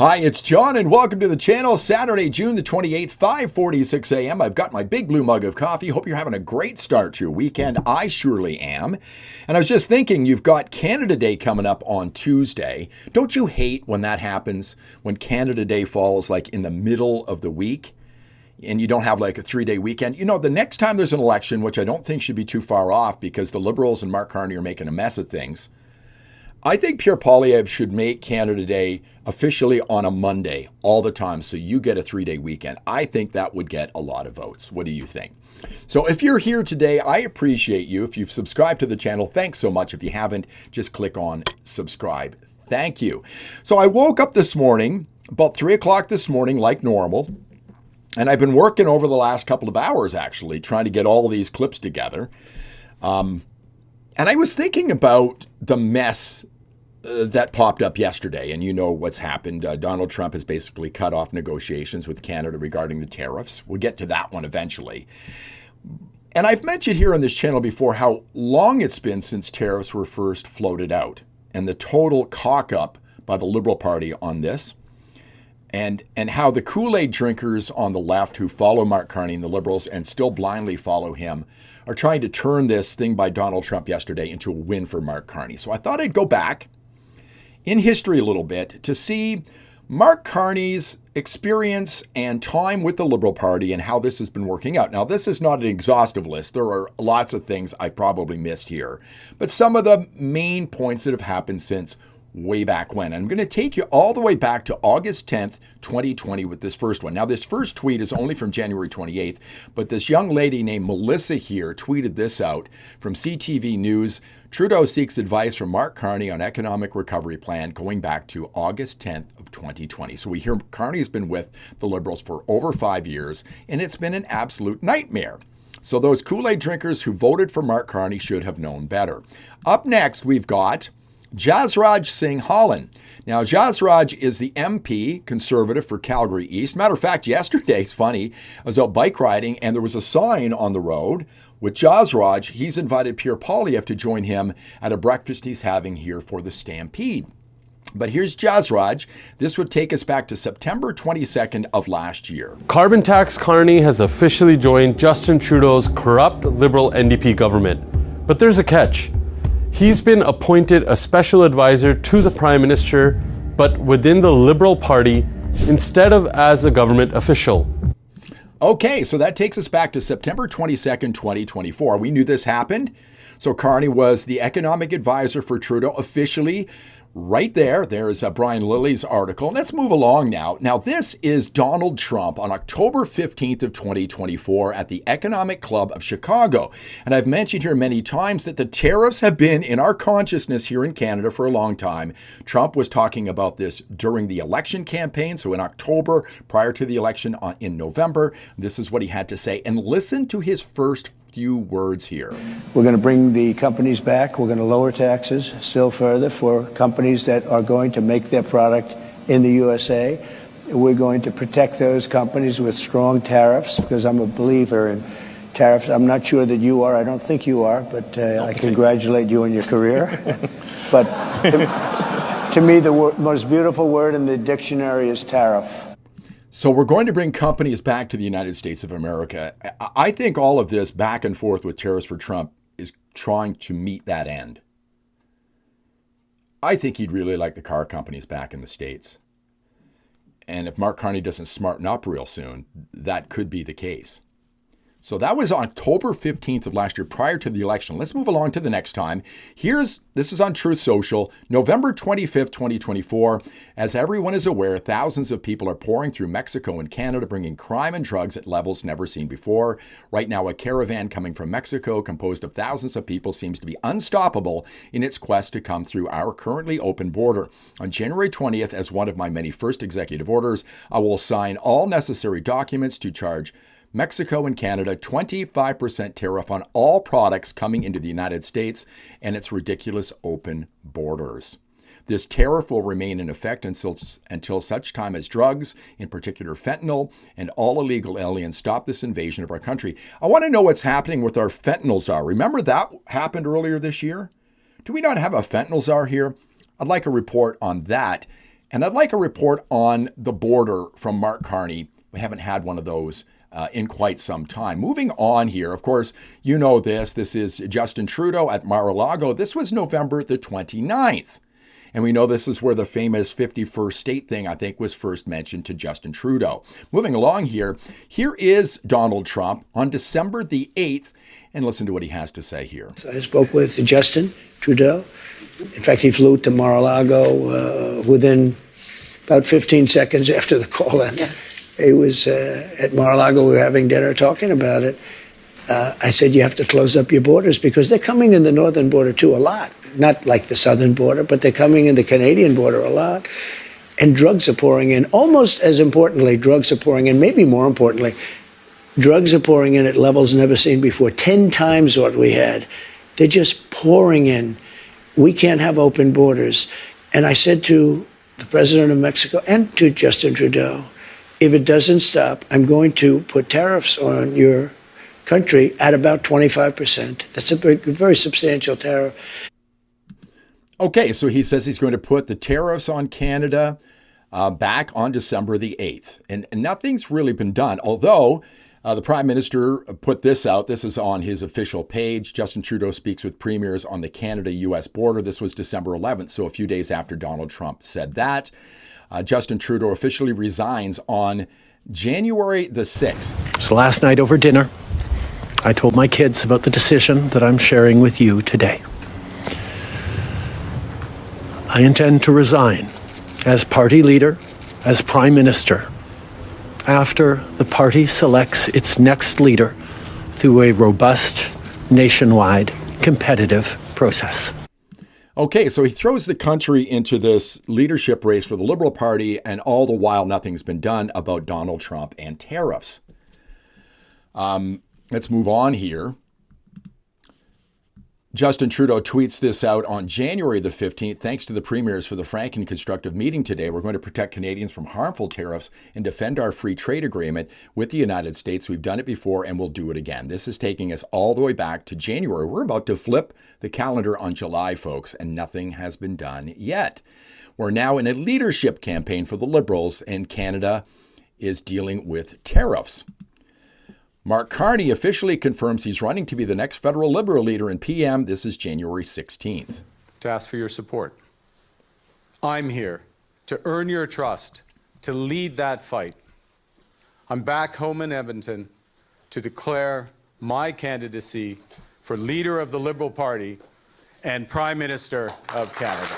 Hi, it's John, and welcome to the channel. Saturday, June the 28th, 5:46 a.m. I've got my big blue mug of coffee. Hope you're having a great start to your weekend. I surely am. And I was just thinking, you've got Canada Day coming up on Tuesday. Don't you hate when that happens? When Canada Day falls like in the middle of the week and you don't have like a 3-day weekend? You know, the next time there's an election, which I don't think should be too far off because the Liberals and Mark CARNEY are making a mess of things, I think Pierre Poilievre should make Canada Day officially on a Monday all the time so you get a 3-day weekend. I think that would get a lot of votes. What do you think? So if you're here today, I appreciate you. If you've subscribed to the channel, thanks so much. If you haven't, just click on subscribe. Thank you. So I woke up this morning, about 3 o'clock this morning, like normal, and I've been working over the last couple of hours, actually, trying to get all these clips together. And I was thinking about the mess that popped up yesterday, and you know what's happened. Donald Trump has basically cut off negotiations with Canada regarding the tariffs. We'll get to that one eventually. And I've mentioned here on this channel before how long it's been since tariffs were first floated out, and the total cock-up by the Liberal Party on this, and how the Kool Aid drinkers on the left who follow Mark CARNEY and the Liberals and still blindly follow him are trying to turn this thing by Donald Trump yesterday into a win for Mark CARNEY. So I thought I'd go back in history a little bit to see Mark CARNEY's experience and time with the Liberal Party and how this has been working out. Now, this is not an exhaustive list. There are lots of things I probably missed here, but some of the main points that have happened since way back when. I'm going to take you all the way back to August 10th, 2020 with this first one. Now, this first tweet is only from January 28th, but this young lady named Melissa here tweeted this out from CTV News. Trudeau seeks advice from Mark CARNEY on economic recovery plan going back to August 10th of 2020. So we hear CARNEY's been with the Liberals for over 5 years, and it's been an absolute nightmare. So those Kool Aid drinkers who voted for Mark CARNEY should have known better. Up next, we've got Jasraj Singh Holland. Now, Jasraj is the MP, Conservative for Calgary East. Matter of fact, yesterday, it's funny, I was out bike riding and there was a sign on the road with Jasraj. He's invited Pierre Poilievre to join him at a breakfast he's having here for the Stampede. But here's Jasraj. This would take us back to September 22nd of last year. Carbon tax Carney has officially joined Justin Trudeau's corrupt Liberal NDP government. But there's a catch. He's been appointed a special advisor to the Prime Minister, but within the Liberal Party instead of as a government official. Okay, so that takes us back to September 22nd, 2024. We knew this happened. So Carney was the economic advisor for Trudeau officially. Right there, there's Brian Lilly's article. Let's move along now. Now, this is Donald Trump on October 15th of 2024 at the Economic Club of Chicago. And I've mentioned here many times that the tariffs have been in our consciousness here in Canada for a long time. Trump was talking about this during the election campaign. So in October, prior to the election in November, this is what he had to say. And listen to his first few words here. We're going to bring the companies back. We're going to lower taxes still further for companies that are going to make their product in the USA. We're going to protect those companies with strong tariffs because I'm a believer in tariffs. I'm not sure that you are. I don't think you are, but I congratulate you on your career. But to me, the most beautiful word in the dictionary is tariff. So we're going to bring companies back to the United States of America. I think all of this back and forth with tariffs for Trump is trying to meet that end. I think he'd really like the car companies back in the States. And if Mark CARNEY doesn't smarten up real soon, that could be the case. So that was October 15th of last year, prior to the election. Let's move along to the next time. This is on Truth Social, November 25th, 2024. As everyone is aware, thousands of people are pouring through Mexico and Canada, bringing crime and drugs at levels never seen before. Right now, a caravan coming from Mexico, composed of thousands of people, seems to be unstoppable in its quest to come through our currently open border. On January 20th, as one of my many first executive orders, I will sign all necessary documents to charge Mexico and Canada 25% tariff on all products coming into the United States and its ridiculous open borders. This tariff will remain in effect until such time as drugs, in particular fentanyl, and all illegal aliens stop this invasion of our country. I want to know what's happening with our fentanyl czar. Remember that happened earlier this year? Do we not have a fentanyl czar here? I'd like a report on that. And I'd like a report on the border from Mark CARNEY. We haven't had one of those in quite some time. Moving on here, of course, you know this. This is Justin Trudeau at Mar-a-Lago. This was November the 29th. And we know this is where the famous 51st state thing, I think, was first mentioned to Justin Trudeau. Moving along here, here is Donald Trump on December the 8th. And listen to what he has to say here. I spoke with Justin Trudeau. In fact, he flew to Mar-a-Lago within about 15 seconds after the call ended. Yeah. He was at Mar-a-Lago. We were having dinner talking about it. I said, you have to close up your borders because they're coming in the northern border, too, a lot. Not like the southern border, but they're coming in the Canadian border a lot. And drugs are pouring in. Almost as importantly, drugs are pouring in, maybe more importantly, drugs are pouring in at levels never seen before, 10 times what we had. They're just pouring in. We can't have open borders. And I said to the president of Mexico and to Justin Trudeau, if it doesn't stop, I'm going to put tariffs on your country at about 25%. That's a very substantial tariff. Okay, so he says he's going to put the tariffs on Canada back on December the 8th. And nothing's really been done, although the Prime Minister put this out. This is on his official page. Justin Trudeau speaks with premiers on the Canada-U.S. border. This was December 11th, so a few days after Donald Trump said that. Justin Trudeau officially resigns on January the 6th. So last night over dinner, I told my kids about the decision that I'm sharing with you today. I intend to resign as party leader, as Prime Minister, after the party selects its next leader through a robust, nationwide, competitive process. Okay, so he throws the country into this leadership race for the Liberal Party, and all the while nothing's been done about Donald Trump and tariffs. Let's move on here. Justin Trudeau tweets this out on January the 15th. Thanks to the premiers for the frank and constructive meeting today. We're going to protect Canadians from harmful tariffs and defend our free trade agreement with the United States. We've done it before and we'll do it again. This is taking us all the way back to January. We're about to flip the calendar on July, folks, and nothing has been done yet. We're now in a leadership campaign for the Liberals, and Canada is dealing with tariffs. Mark CARNEY officially confirms he's running to be the next federal Liberal leader in PM. This is January 16th. To ask for your support. I'm here to earn your trust, to lead that fight. I'm back home in Edmonton to declare my candidacy for leader of the Liberal Party and Prime Minister of Canada.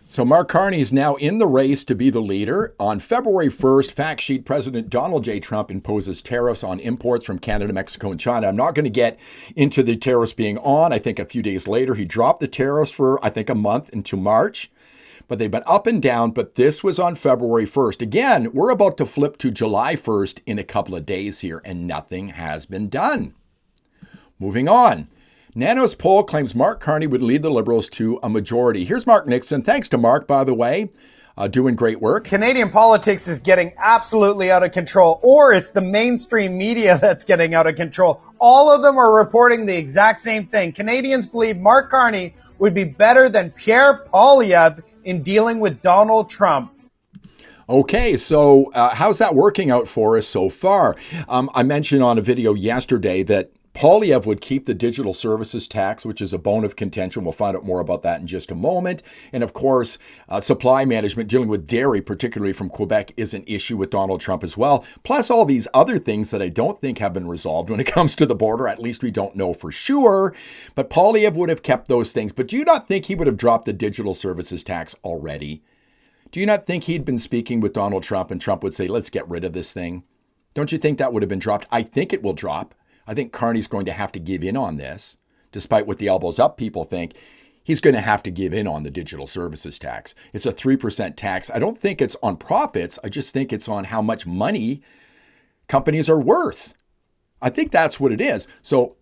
So Mark CARNEY is now in the race to be the leader. On February 1st, fact sheet, President Donald J. Trump imposes tariffs on imports from Canada, Mexico, and China. I'm not going to get into the tariffs being on. I think a few days later, he dropped the tariffs for, I think, a month into March. But they've been up and down, but this was on February 1st. Again, we're about to flip to July 1st in a couple of days here, and nothing has been done. Moving on. Nanos poll claims Mark CARNEY would lead the Liberals to a majority. Here's Mark Nixon. Thanks to Mark, by the way, doing great work. Canadian politics is getting absolutely out of control, or it's the mainstream media that's getting out of control. All of them are reporting the exact same thing. Canadians believe Mark CARNEY would be better than Pierre Poilievre in dealing with Donald Trump. Okay, so how's that working out for us so far? I mentioned on a video yesterday that Poilievre would keep the digital services tax, which is a bone of contention. We'll find out more about that in just a moment. And of course, supply management, dealing with dairy, particularly from Quebec, is an issue with Donald Trump as well. Plus all these other things that I don't think have been resolved when it comes to the border. At least we don't know for sure. But Poilievre would have kept those things. But do you not think he would have dropped the digital services tax already? Do you not think he'd been speaking with Donald Trump and Trump would say, let's get rid of this thing? Don't you think that would have been dropped? I think it will drop. I think CARNEY's going to have to give in on this, despite what the elbows up people think. He's going to have to give in on the digital services tax. It's a 3% tax. I don't think it's on profits. I just think it's on how much money companies are worth. I think that's what it is. So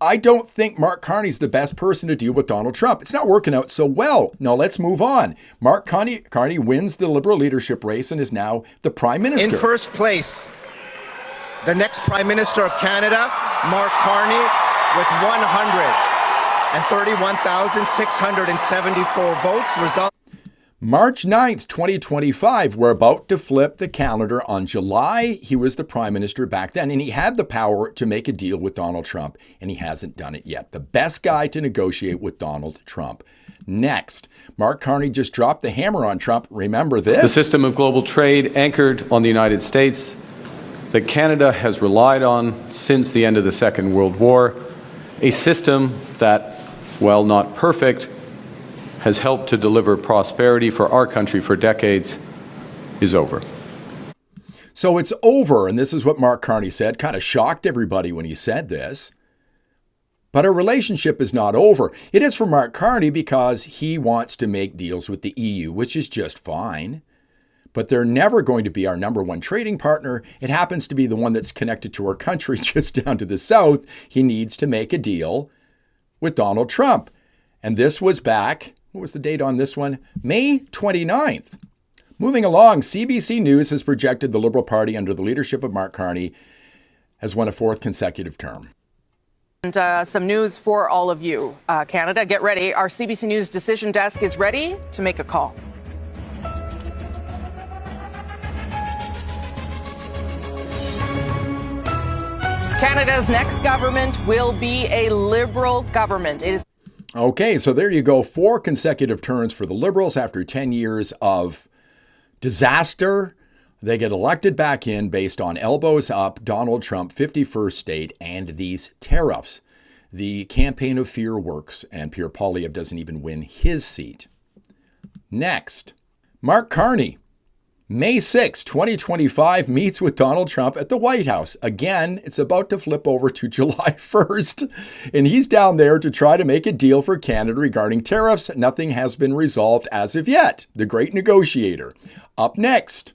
I don't think Mark CARNEY's the best person to deal with Donald Trump. It's not working out so well. Now let's move on. Mark CARNEY wins the Liberal leadership race and is now the Prime Minister. In first place, the next Prime Minister of Canada, Mark CARNEY, with and 31,674 votes result. March 9th, 2025, we're about to flip the calendar on July. He was the prime minister back then, and he had the power to make a deal with Donald Trump, and he hasn't done it yet. The best guy to negotiate with Donald Trump. Next, Mark CARNEY just dropped the hammer on Trump. Remember this? The system of global trade anchored on the United States that Canada has relied on since the end of the Second World War, a system that, while not perfect, has helped to deliver prosperity for our country for decades, is over. So it's over, and this is what Mark CARNEY said. Kind of shocked everybody when he said this. But our relationship is not over. It is for Mark CARNEY because he wants to make deals with the EU, which is just fine. But they're never going to be our number one trading partner. It happens to be the one that's connected to our country just down to the south. He needs to make a deal with Donald Trump. And this was back, what was the date on this one? May 29th. Moving along, CBC News has projected the Liberal Party under the leadership of Mark CARNEY has won a fourth consecutive term. And some news for all of you. Canada, get ready. Our CBC News decision desk is ready to make a call. Canada's next government will be a Liberal government. It is. Okay, so there you go. 4 consecutive terms for the Liberals after 10 years of disaster. They get elected back in based on elbows up, Donald Trump, 51st state, and these tariffs. The campaign of fear works, and Pierre Poilievre doesn't even win his seat. Next, Mark CARNEY. May 6, 2025, meets with Donald Trump at the White House. Again, it's about to flip over to July 1st, and he's down there to try to make a deal for Canada regarding tariffs. Nothing has been resolved as of yet. The great negotiator. Up next,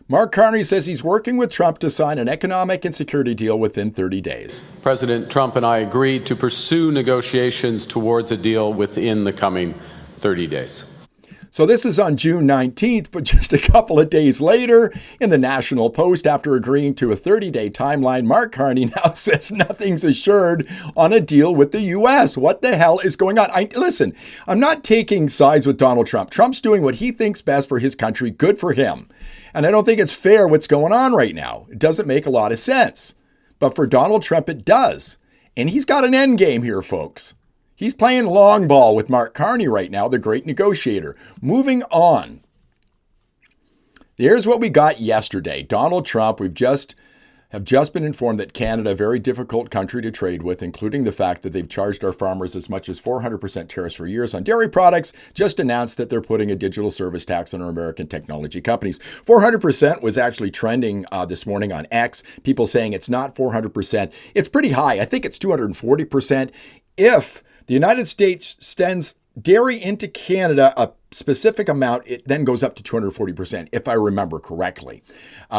Mark CARNEY says he's working with Trump to sign an economic and security deal within 30 days. President Trump and I agreed to pursue negotiations towards a deal within the coming 30 days. So this is on June 19th, but just a couple of days later in the National Post, after agreeing to a 30-day timeline, Mark CARNEY now says nothing's assured on a deal with the U.S. What the hell is going on? Listen, I'm not taking sides with Donald Trump. Trump's doing what he thinks best for his country. Good for him. And I don't think it's fair what's going on right now. It doesn't make a lot of sense. But for Donald Trump, it does. And he's got an end game here, folks. He's playing long ball with Mark CARNEY right now, the great negotiator. Moving on. Here's what we got yesterday. Donald Trump, have just been informed that Canada, a very difficult country to trade with, including the fact that they've charged our farmers as much as 400% tariffs for years on dairy products, just announced that they're putting a digital service tax on our American technology companies. 400% was actually trending this morning on X. People saying it's not 400%. It's pretty high. I think it's 240%. If the United States sends dairy into Canada a specific amount, it then goes up to 240%, if I remember correctly.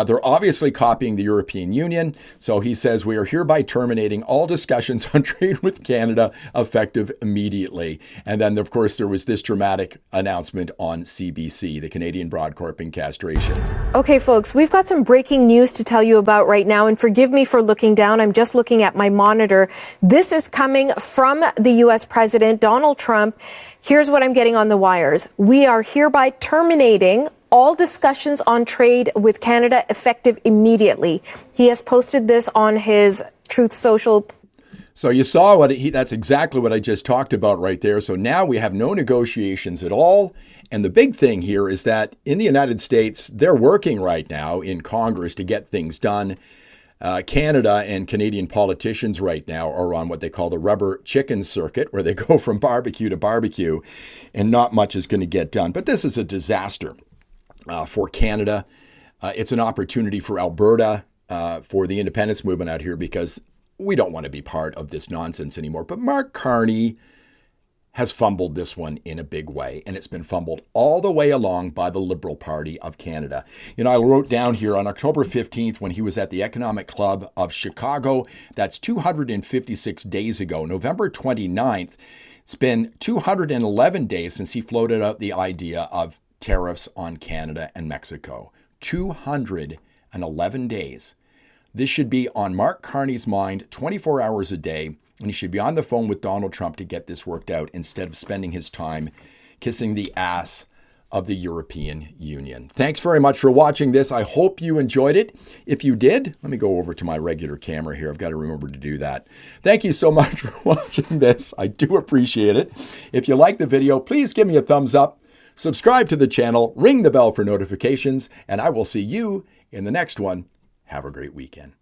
They're obviously copying the European Union. So he says, we are hereby terminating all discussions on trade with Canada effective immediately. And then, of course, there was this dramatic announcement on CBC, the Canadian Broad Corp in castration. Okay, folks, we've got some breaking news to tell you about right now. And forgive me for looking down. I'm just looking at my monitor. This is coming from the U.S. President, Donald Trump. Here's what I'm getting on the wires. We are hereby terminating all discussions on trade with Canada effective immediately. He has posted this on his Truth Social. So you saw that's exactly what I just talked about right there. So now we have no negotiations at all. And the big thing here is that in the United States, they're working right now in Congress to get things done. Canada and Canadian politicians right now are on what they call the rubber chicken circuit, where they go from barbecue to barbecue, and not much is going to get done. But this is a disaster for Canada. It's an opportunity for Alberta, for the independence movement out here, because we don't want to be part of this nonsense anymore. But Mark CARNEY has fumbled this one in a big way, and it's been fumbled all the way along by the Liberal Party of Canada. You know, I wrote down here on October 15th when he was at the Economic Club of Chicago, that's 256 days ago, November 29th, it's been 211 days since he floated out the idea of tariffs on Canada and Mexico. 211 days. This should be on Mark CARNEY's mind 24 hours a day, And he should be on the phone with Donald Trump to get this worked out instead of spending his time kissing the ass of the European Union. Thanks very much for watching this. I hope you enjoyed it. If you did, let me go over to my regular camera here. I've got to remember to do that. Thank you so much for watching this. I do appreciate it. If you like the video, please give me a thumbs up, subscribe to the channel, ring the bell for notifications, and I will see you in the next one. Have a great weekend.